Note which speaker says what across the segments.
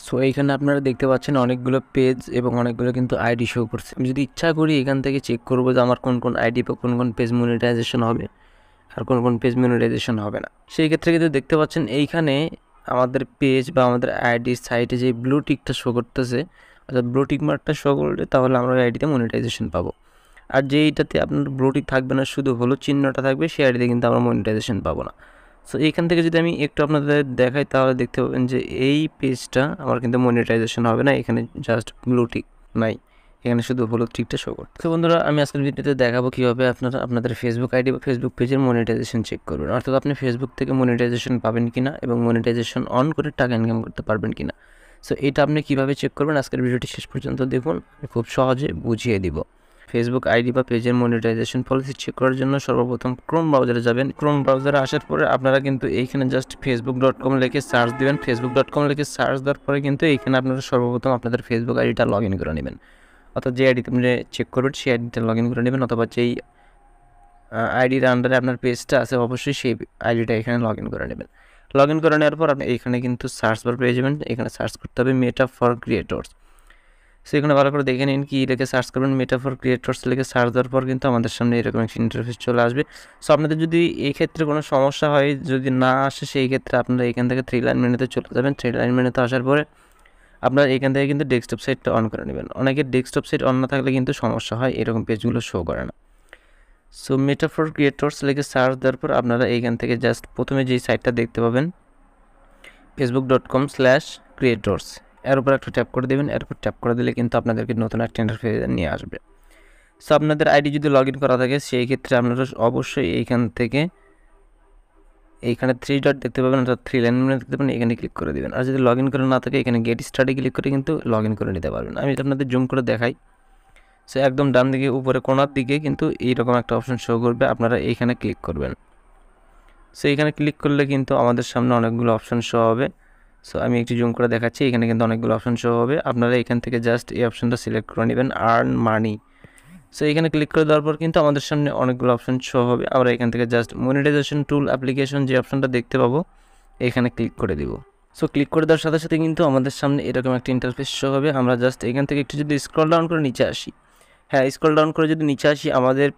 Speaker 1: So এইখানে আপনারা দেখতে পাচ্ছেন অনেকগুলো পেজ এবং অনেকগুলো কিন্তু আইডি শো করছে। আমি যদি ইচ্ছা করি এখান থেকে চেক করব যে আমার কোন কোন আইডি বা কোন কোন পেজ মনিটাইজেশন হবে আর কোন কোন পেজ মনিটাইজেশন হবে না। সেই ক্ষেত্রে কিন্তু দেখতে পাচ্ছেন এইখানে আমাদের পেজ বা আমাদের আইডি সাইটে যে ব্লু টিকটা শো করতেছে, অর্থাৎ ব্লু টিক মার্কটা শো করলে তাহলে আমরা ওই আইডিতে মনিটাইজেশন পাবো। আর যেইটাতে আপনার ব্লু টিক থাকবে না, শুধু হলুদ চিহ্নটা থাকবে, সেই আইডিতে কিন্তু আমরা মনিটাইজেশন পাবো না। সো এইখান থেকে যদি আমি একটু আপনাদের দেখাই তাহলে দেখতে পাবেন যে এই পেজটা আমার কিন্তু মনিটাইজেশন হবে না, এখানে জাস্ট ব্লু টিক নাই, এখানে শুধু হলুদ টিকটা শো করতে। তো বন্ধুরা, আমি আজকের ভিডিওতে দেখাবো কীভাবে আপনারা আপনাদের ফেসবুক আইডি বা ফেসবুক পেজের মনিটাইজেশন চেক করবেন, অর্থাৎ আপনি ফেসবুক থেকে মনিটাইজেশন পাবেন কিনা এবং মনিটাইজেশন অন করে টাকা ইনকাম করতে পারবেন কিনা। সো এটা আপনি কীভাবে চেক করবেন আজকের ভিডিওটি শেষ পর্যন্ত দেখুন, আমি খুব সহজে বুঝিয়ে দিব। ফেসবুক আইডি বা পেজের মনিটাইজেশন পলিসি চেক করার জন্য সর্বপ্রথম ক্রোম ব্রাউজারে যাবেন। ক্রোম ব্রাউজারে আসার পরে আপনারা কিন্তু এইখানে জাস্ট facebook.com লিখে সার্চ দেবেন। facebook.com লিখে সার্চ দেওয়ার পরে কিন্তু এইখানে আপনারা সর্বপ্রথম আপনাদের ফেসবুক আইডিটা লগ ইন করে নেবেন, অর্থাৎ যে আইডিতে আপনি চেক করবেন সেই আইডিটা লগ ইন করে নেবেন, অথবা যেই আইডির আন্ডারে আপনার পেজটা আছে অবশ্যই সেই আইডিটা এখানে লগ ইন করে নেবেন। লগ ইন করে নেওয়ার পর আপনি এখানে কিন্তু সার্চ বার পেয়ে যাবেন, এখানে সার্চ করতে হবে মেটা ফর ক্রিয়েটর্স। সো এখানে ভালো করে দেখে নিন, কী লিখে সার্চ করবেন, মেটা ফর ক্রিয়েটর্স লিখে সার্চ দেওয়ার পর কিন্তু আমাদের সামনে এরকম একটা ইন্টারফেস চলে আসবে। সো আপনাদের যদি এই ক্ষেত্রে কোনো সমস্যা হয়, যদি না আসে, সেই ক্ষেত্রে আপনারা এখান থেকে 3 লাইন মেনুতে চলে যাবেন। 3 লাইন মেনুতে আসার পরে আপনারা এখান থেকে কিন্তু ডেস্কটপ সাইটটা অন করে নেবেন। অনেকের ডেস্কটপ সাইট অন না থাকলে কিন্তু সমস্যা হয়, এরকম পেজগুলো শো করে না। সো মেটা ফর ক্রিয়েটর্স লিখে সার্চ দেওয়ার পর আপনারা এইখান থেকে জাস্ট প্রথমে যেই সাইটটা দেখতে পাবেন facebook.com/creators, এর উপর একটা ট্যাপ করে দেবেন। এরপর ট্যাপ করে দিলে কিন্তু আপনাদেরকে নতুন একটা ইন্টারফেস নিয়ে আসবে। সো আপনাদের আইডি যদি লগ ইন করা থাকে সেই ক্ষেত্রে আপনারা অবশ্যই এইখান থেকে এইখানে 3 ডট দেখতে পাবেন, অর্থাৎ 3 লাইন দেখতে পাবেন, এখানে ক্লিক করে দেবেন। আর যদি লগ ইন করে না থাকে এখানে গেট স্টার্টে ক্লিক করে কিন্তু লগ ইন করে নিতে পারবেন। আমি আপনাদের জুম করে দেখাই। সো একদম ডান দিকে উপরে কোণার দিকে কিন্তু এইরকম একটা অপশন শো করবে, আপনারা এইখানে ক্লিক করবেন। সো এইখানে ক্লিক করলে কিন্তু আমাদের সামনে অনেকগুলো অপশন শো হবে। সো আমি একটু জুম করে দেখাচ্ছি, এখানে কিন্তু অনেকগুলো অপশন শো হবে। আপনারা এখান থেকে জাস্ট এই অপশনটা সিলেক্ট করে নেবেন, আর্ন মানি। সো এখানে ক্লিক করে দেওয়ার পর কিন্তু আমাদের সামনে অনেকগুলো অপশন শো হবে। আমরা এখান থেকে জাস্ট মনিটাইজেশন টুল অ্যাপ্লিকেশন যে অপশনটা দেখতে পাবো এখানে ক্লিক করে দিব। সো ক্লিক করে দেওয়ার সাথে সাথে কিন্তু আমাদের সামনে এরকম একটা ইন্টারফেস শো হবে। আমরা জাস্ট এখান থেকে একটু যদি স্ক্রল ডাউন করে নিচে আসি, হ্যাঁ স্ক্রল ডাউন করে যদি নিচে আসি, আমাদের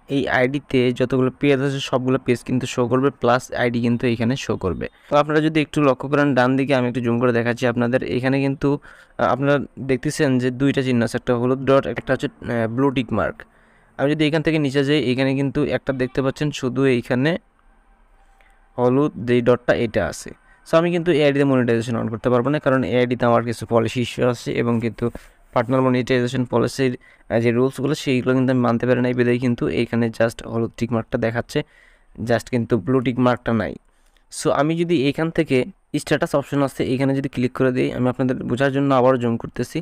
Speaker 1: এই আইডিতে যতগুলো পেজ আছে সবগুলো পেজ কিন্তু শো করবে, প্লাস আইডি কিন্তু এখানে শো করবে। তো আপনারা যদি একটু লক্ষ্য করেন ডান দিকে, আমি একটু জুম করে দেখাচ্ছি আপনাদের, এখানে কিন্তু আপনারা দেখতেছেন যে দুইটা চিহ্ন আছে, একটা হলুদ ডট, একটা হচ্ছে ব্লু টিক মার্ক। আমি যদি এখান থেকে নিচে যাই, এখানে কিন্তু একটা দেখতে পাচ্ছেন শুধু এইখানে হলুদ যেই ডটটা এটা আছে। সো আমি কিন্তু এই আইডিতে মনিটাইজেশন অন করতে পারবো না, কারণ এই আইডিতে আমার কিছু পলিসি ইস্যু আছে এবং কিন্তু পার্টনার মনিটাইজেশন পলিসির যে রুলসগুলো সেইগুলো কিন্তু আমি মানতে পারি না, এই বিধায় কিন্তু এইখানে জাস্ট হলুদ টিক মার্কটা দেখাচ্ছে, জাস্ট কিন্তু ব্লু টিক মার্কটা নাই। সো আমি যদি এখান থেকে স্ট্যাটাস অপশন আছে এখানে যদি ক্লিক করে দিই, আমি আপনাদের বোঝার জন্য আবারও জুম করতেছি,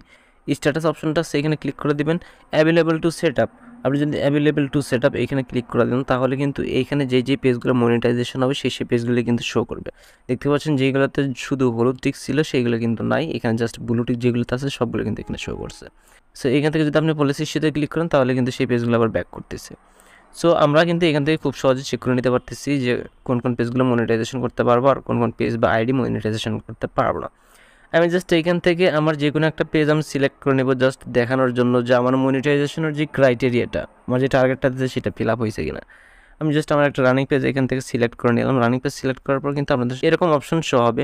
Speaker 1: স্ট্যাটাস অপশনটা আছে এখানে ক্লিক করে দিবেন, অ্যাভেলেবল টু সেট আপ। আপনি যদি অ্যাভেলেবল টু সেট আপ এখানে ক্লিক করে দেন তাহলে কিন্তু এইখানে যে পেজগুলো মনিটাইজেশন হবে সেই পেজগুলো কিন্তু শো করবে। দেখতে পাচ্ছেন যেগুলোতে শুধু হলুদ টিক ছিল সেইগুলো কিন্তু নাই, এখানে জাস্ট ব্লু টিক যেগুলোতে আছে সবগুলো কিন্তু এখানে শো করছে। সো এখান থেকে যদি আপনি পলিসি ইস্যুতে ক্লিক করেন তাহলে কিন্তু সেই পেজগুলো আবার ব্যাক করতেছে। সো আমরা কিন্তু এখান থেকে খুব সহজে চেক করে নিতে পারতেছি যে কোন কোন পেজগুলো মনিটাইজেশন করতে পারবো আর কোন কোন পেজ বা আইডি মনিটাইজেশন করতে পারবো না। আমি জাস্ট এখান থেকে আমার যে কোনো একটা পেজ আমি সিলেক্ট করে নেব, জাস্ট দেখানোর জন্য যে আমার মনিটাইজেশনের যে ক্রাইটেরিয়াটা, আমার যে টার্গেটটা দিতে সেটা ফিল আপ হয়েছে কিনা। আমি জাস্ট আমার একটা রানিং পেজ এখান থেকে সিলেক্ট করে নিলাম। রানিং পেজ সিলেক্ট করার পর কিন্তু আপনাদের এরকম অপশন শো হবে।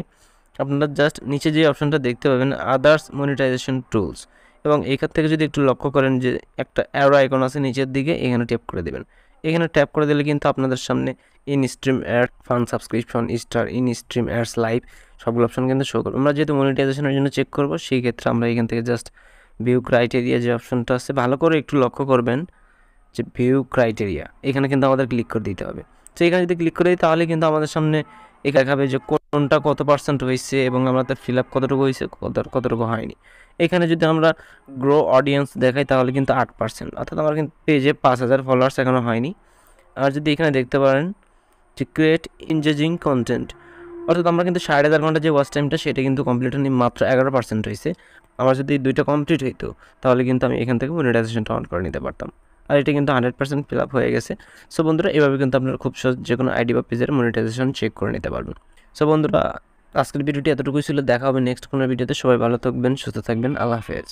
Speaker 1: আপনারা জাস্ট নিচে যে অপশনটা দেখতে পাবেন আদার্স মনিটাইজেশন টুলস, এবং এখান থেকে যদি একটু লক্ষ্য করেন যে একটা অ্যারো আইকন আছে নিচের দিকে, এখানে ট্যাপ করে দেবেন। এখানে ট্যাপ করে দিলে কিন্তু আপনাদের সামনে in stream add, fund subscription, star, in stream ads, live সবগুলো অপশন কিন্তু শো করবে। আমরা যেহেতু মনিটাইজেশনের জন্য চেক করবো সেই ক্ষেত্রে আমরা এখান থেকে জাস্ট ভিউ ক্রাইটেরিয়া যে অপশনটা আছে ভালো করে একটু লক্ষ্য করবেন যে ভিউ ক্রাইটেরিয়া, এখানে কিন্তু আমাদের ক্লিক করে দিতে হবে। তো এখানে যদি ক্লিক করে দিই তাহলে কিন্তু আমাদের সামনে এখানে দেখাবে যে কোনটা কত পার্সেন্ট হয়েছে এবং আমাদের ফিল আপ কতটুকু হয়েছে কতটুকু হয়নি। এখানে যদি আমরা গ্রো অডিয়েন্স দেখাই তাহলে কিন্তু 8%, অর্থাৎ আমার কিন্তু পেজে 5000 ফলোয়ার্স এখনও হয়নি। আর যদি এখানে দেখতে পারেন যে ক্রিয়েট এনগেজিং কন্টেন্ট, অর্থাৎ আমরা কিন্তু 1500 ঘন্টা যে ওয়াচ টাইমটা সেটা কিন্তু কমপ্লিট হয়নি, মাত্র 11% হয়েছে। আমার যদি দুইটা কমপ্লিট হইতো তাহলে কিন্তু আমি এখান থেকে মনিটাইজেশনটা অন করে নিতে পারতাম, আর এটা কিন্তু 100% ফিল আপ হয়ে গেছে। সো বন্ধুরা, এভাবে কিন্তু আপনারা খুব সহজ যে কোনো আইডি বা পেজের মনিটাইজেশন চেক করে নিতে পারবেন। সো বন্ধুরা, আজকের ভিডিওটি এতটুকুই ছিল, দেখা হবে নেক্সট কোনো ভিডিওতে। সবাই ভালো থাকবেন, সুস্থ থাকবেন, আল্লাহ হাফেজ।